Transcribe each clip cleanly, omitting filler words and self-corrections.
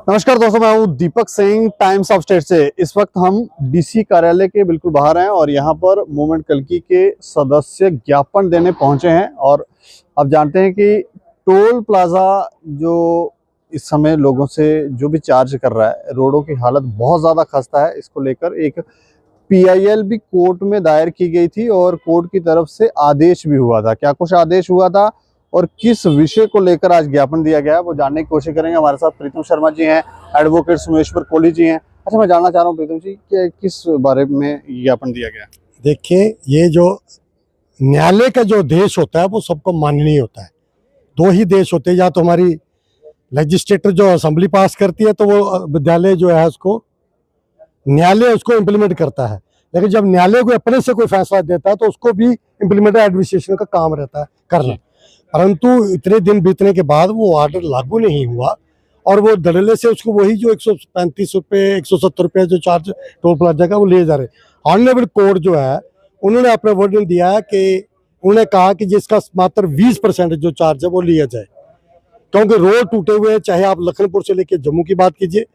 नमस्कार दोस्तों, मैं हूं Deepak Singh times of state से। इस वक्त हम डीसी कार्यालय के बिल्कुल बाहर हैं और यहां पर मूवमेंट कल्की के सदस्य ज्ञापन देने पहुंचे हैं। और आप जानते हैं कि टोल प्लाजा जो इस समय लोगों से जो भी चार्ज कर रहा है, रोडों की हालत बहुत ज़्यादा खस्ता है। इसको लेकर एक PIL भी कोर्ट में दायर की गई थी और कोर्ट की तरफ से आदेश भी हुआ था। क्या कुछ आदेश हुआ था और किस विषय को लेकर आज ज्ञापन दिया गया है, वो जानने की कोशिश करेंगे। हमारे साथ प्रीतम शर्मा जी हैं, एडवोकेट सुमेश्वर कोहली जी हैं। अच्छा, मैं जानना चाह रहा हूँ प्रीतम जी कि किस बारे में ज्ञापन दिया गया? देखिए, ये जो न्यायालय का जो देश होता है वो सबको माननीय होता है। दो ही देश होते हैं, या तो हमारी लेजिस्लेटर जो असेंबली पास करती है तो वो विद्यालय जो है उसको न्यायालय उसको इम्प्लीमेंट करता है, लेकिन जब न्यायालय को अपने से कोई फैसला देता है तो उसको भी इम्प्लीमेंट एडमिनिस्ट्रेशन का काम रहता है करना। परंतु इतने दिन बीतने के बाद वो ऑर्डर लागू नहीं हुआ और वो धड़ल्ले से उसको वही जो 135 रुपये 170 रुपये जो चार्ज टोल प्लाजा का वो ले जा रहे। ऑनरेबल कोर्ट जो है उन्होंने अपना वर्णन दिया है कि उन्होंने कहा कि जिसका मात्र 20% जो चार्ज है वो लिया जाए, क्योंकि रोड टूटे हुए हैं। चाहे आप लखनपुर से लेकर जम्मू की बात कीजिए,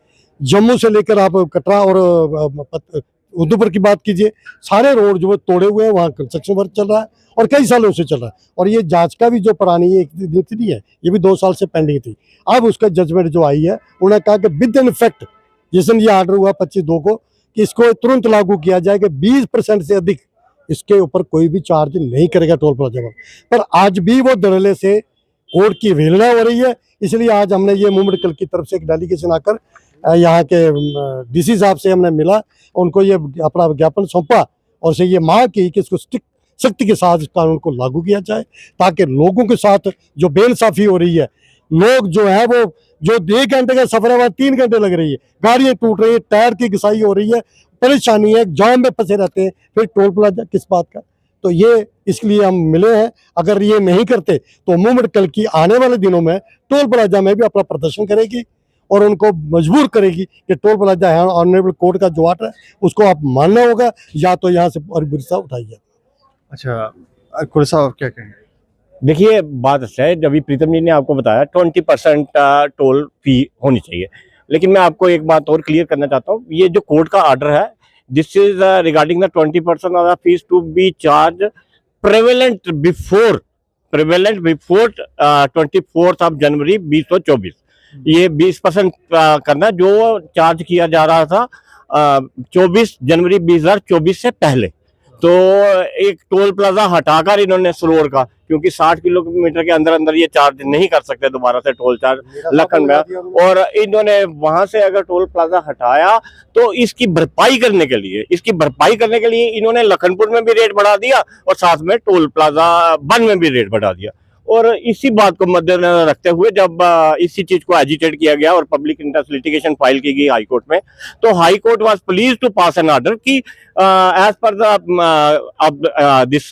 जम्मू से लेकर आप कटरा और उधमपुर की बात कीजिए, सारे रोड जो है तोड़े हुए हैं, वहाँ कंस्ट्रक्शन वर्क चल रहा है और कई सालों से चल रहा है। और ये जांच का भी जो पुरानी एक दिन नहीं है, ये भी 2 साल से पेंडिंग थी। अब उसका जजमेंट जो आई है, उन्होंने कहा कि विद इन इफेक्ट जिस दिन ये ऑर्डर हुआ 25/2 को, कि इसको तुरंत लागू किया जाए कि 20% से अधिक इसके ऊपर कोई भी चार्ज नहीं करेगा टोल प्लाजा पर। आज भी वो धड़ल्ले से कोर्ट की अवहेलना हो रही है। इसलिए आज हमने ये मूवमेंट कल की तरफ से एक डेलीगेशन आकर यहाँ के DC साहब से हमने मिला, उनको ये अपना ज्ञापन सौंपा और से ये मांग की कि इसको सख्ती के साथ इस कानून को लागू किया जाए, ताकि लोगों के साथ जो बेइंसाफी हो रही है, लोग जो है वो जो 1 घंटे का सफर है वहाँ 3 घंटे लग रही है, गाड़ियाँ टूट रही है, टायर की घिसाई हो रही है, परेशानी है, जाम में फंसे रहते हैं, फिर टोल प्लाजा किस बात का। तो ये इसलिए हम मिले हैं। अगर ये नहीं करते तो मूवमेंट कल की आने वाले दिनों में टोल प्लाजा में भी अपना प्रदर्शन करेगी और उनको मजबूर करेगी कि टोल प्लाजा है ऑनरेबल कोर्ट का जो ऑर्डर है उसको आप मानना होगा, या तो यहाँ से बिरसा उठाइए। अच्छा, कोहली साहब क्या कहेंगे? देखिए, बात है, जब भी प्रीतम जी ने आपको बताया 20% टोल फी होनी चाहिए, लेकिन मैं आपको एक बात और क्लियर करना चाहता हूँ। ये जो कोर्ट का ऑर्डर है, this is regarding the 20% of the fees to be charge prevalent before 24th of January 2024। ये 20% करना जो चार्ज किया जा रहा था 24 जनवरी 2024 से पहले। तो एक टोल प्लाजा हटाकर इन्होंने स्लोर का, क्योंकि 60 किलोमीटर के अंदर अंदर ये चार्ज नहीं कर सकते दोबारा से टोल चार्ज लखन में, और इन्होंने वहां से अगर टोल प्लाजा हटाया तो इसकी भरपाई करने के लिए इन्होंने लखनपुर में भी रेट बढ़ा दिया और साथ में टोल प्लाजा बन में भी रेट बढ़ा दिया। और इसी बात को मद्देनजर रखते हुए जब इसी चीज को एजिटेट किया गया और पब्लिक इंटरेस्ट लिटिगेशन फाइल की गई हाई कोर्ट में, तो high court was please to pass an order कि as per this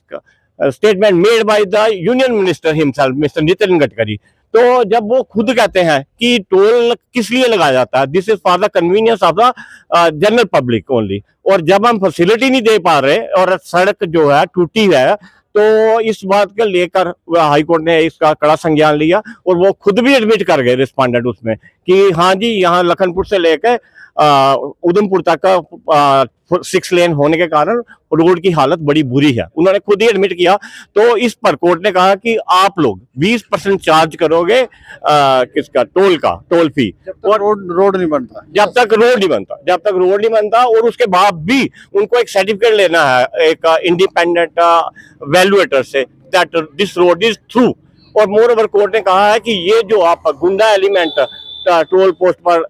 statement made by the union minister himself mister Nitin Gadkari. तो जब वो खुद कहते हैं कि टोल किस लिए लगाया जाता है, this is for the convenience of the general public only, और जब हम फैसिलिटी नहीं दे पा रहे और सड़क जो है टूटी है, तो इस बात को लेकर हाई कोर्ट ने इसका कड़ा संज्ञान लिया और वो खुद भी एडमिट कर गए रिस्पोंडेंट उसमें कि हाँ जी, यहाँ लखनपुर से लेकर उधमपुर तक का 6 लेन होने के कारण रोड की हालत बड़ी बुरी है, उन्होंने खुद ही एडमिट किया। तो इस पर कोर्ट ने कहा कि आप लोग 20% चार्ज करोगे किसका, टोल फी, और रोड नहीं बनता, जब तक रोड नहीं बनता और उसके बाद भी उनको एक सर्टिफिकेट लेना है एक independent valuator say that this road is through. और मोर ओवर कोर्ट ने कहा है कि ये जो आप गुंडा एलिमेंट टोल पोस्ट पर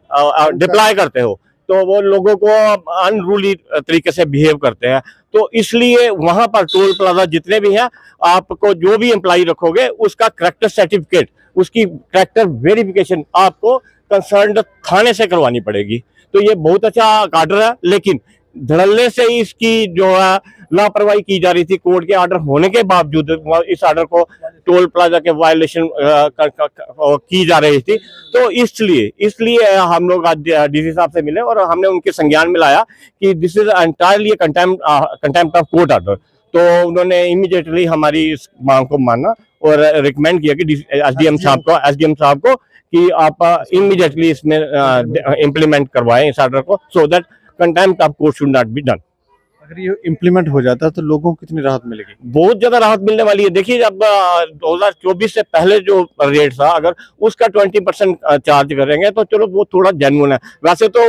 डिप्लॉय करते हो, तो वो लोगों को अनरूली तरीके से बिहेव करते हैं, तो इसलिए वहां पर टोल प्लाजा जितने भी हैं, आपको जो भी एम्प्लॉय रखोगे उसका करेक्टर सर्टिफिकेट, उसकी करेक्टर वेरिफिकेशन आपको कंसर्न्ड थाने से करवानी पड़ेगी। तो ये बहुत अच्छा ऑर्डर है, लेकिन धड़ल्ले से इसकी जो है लापरवाही की जा रही थी कोर्ट के ऑर्डर होने के बावजूद, इस ऑर्डर को टोल प्लाजा के वायलेशन की जा रही थी। तो इसलिए हम लोग आज DC साहब से मिले और हमने उनके संज्ञान में लाया कि this is entirely contempt of court order. तो उन्होंने इमीडिएटली हमारी इस मांग को माना और रिकमेंड किया कि एसडीएम साहब को कि आप इमीडिएटली इसमें इम्प्लीमेंट करवाएं इस ऑर्डर को, so that contempt of court should not be done. अगर ये इम्प्लीमेंट हो जाता है तो लोगों को कितनी राहत मिलेगी? बहुत ज्यादा राहत मिलने वाली है। देखिए, अब 2024 से पहले जो रेट था, अगर उसका 20% चार्ज करेंगे तो चलो वो थोड़ा जेन्युइन है। वैसे तो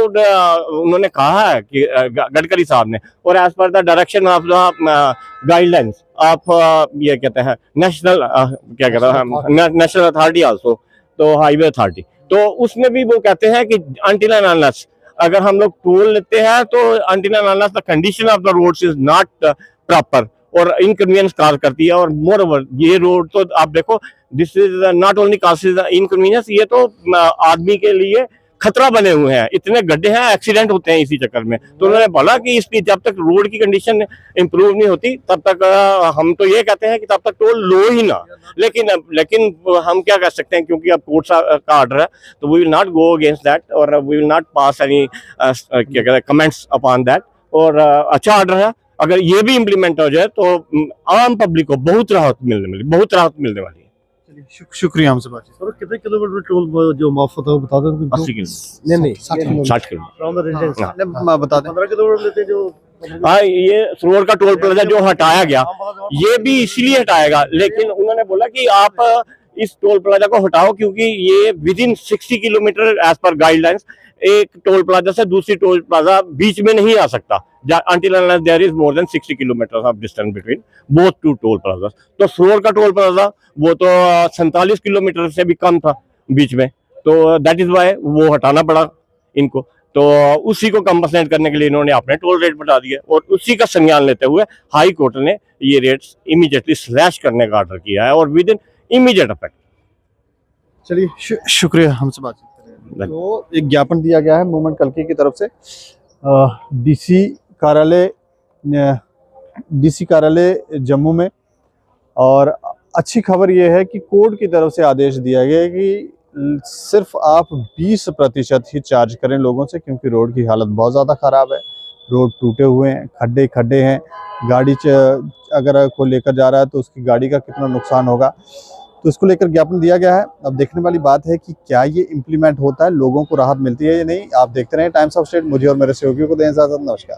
उन्होंने कहा है कि गडकरी साहब ने, और as per the direction of the guidelines of ये कहते हैं नेशनल क्या कहते हैं नेशनल अथॉरिटी आल्सो, तो हाईवे अथॉरिटी, तो उसमें भी वो कहते हैं कि अनटिल एंड अनलेस अगर हम लोग टोल लेते हैं तो until and unless the condition of the roads is not proper और इनकन्वीनियंस कार करती है। और मोर ओवर ये रोड तो आप देखो, this is not only causes inconvenience, ये तो आदमी के लिए खतरा बने हुए हैं। इतने गड्ढे हैं, एक्सीडेंट होते हैं इसी चक्कर में। तो उन्होंने बोला कि इसकी जब तक रोड की कंडीशन इंप्रूव नहीं होती तब तक हम तो ये कहते हैं कि तब तक टोल लो ही ना। लेकिन हम क्या कर सकते हैं, क्योंकि अब कोर्ट का ऑर्डर है, तो we will not go against that और we will not pass any क्या कहते हैं कमेंट्स अपॉन दैट। और अच्छा ऑर्डर है, अगर ये भी इम्प्लीमेंट हो जाए तो आम पब्लिक को बहुत राहत मिलने वाली है। शुक्रिया हमसे बातचीत। सर कितने किलोमीटर टोल जो माफ होता है बता दें? 80 किलोमीटर नहीं 60 किलोमीटर। बता दें 15 किलोमीटर लेते जो। हाँ, ये सरोवर का टोल प्लाजा जो हटाया गया, ये भी इसीलिए हटाएगा। लेकिन उन्होंने बोला कि आप इस टोल प्लाजा को हटाओ क्योंकि ये within 60 kilometre as per guidelines एक टोल प्लाजा से दूसरी टोल प्लाजा बीच में नहीं आ सकता until unless there is more than 60 kilometers of distance between both two toll plazas। तो सरोवर का टोल प्लाजा वो तो 47 किलोमीटर से भी कम था बीच में, तो दैट इज वाई वो हटाना पड़ा इनको। तो उसी को कंपनसेट करने के लिए इन्होंने अपने टोल रेट बढ़ा दिए और उसी का संज्ञान लेते हुए हाई कोर्ट ने ये रेट्स इमीडिएटली स्लैश करने का ऑर्डर किया है और विद इन इमीडिएट इफेक्ट। चलिए शुक्रिया हमसे बातचीत करें। तो एक ज्ञापन दिया गया है मूवमेंट कल्की की तरफ से डीसी कार्यालय जम्मू में, और अच्छी खबर यह है कि कोर्ट की तरफ से आदेश दिया गया है कि सिर्फ आप 20% ही चार्ज करें लोगों से, क्योंकि रोड की हालत बहुत ज़्यादा ख़राब है। रोड टूटे हुए हैं, खड्डे हैं, गाड़ी अगर कोई लेकर जा रहा है तो उसकी गाड़ी का कितना नुकसान होगा, तो इसको लेकर ज्ञापन दिया गया है। अब देखने वाली बात है कि क्या ये इम्प्लीमेंट होता है, लोगों को राहत मिलती है या नहीं। आप देखते रहें टाइम्स ऑफ स्टेट। मुझे और मेरे सहयोगियों को दें इजाज़त। नमस्कार।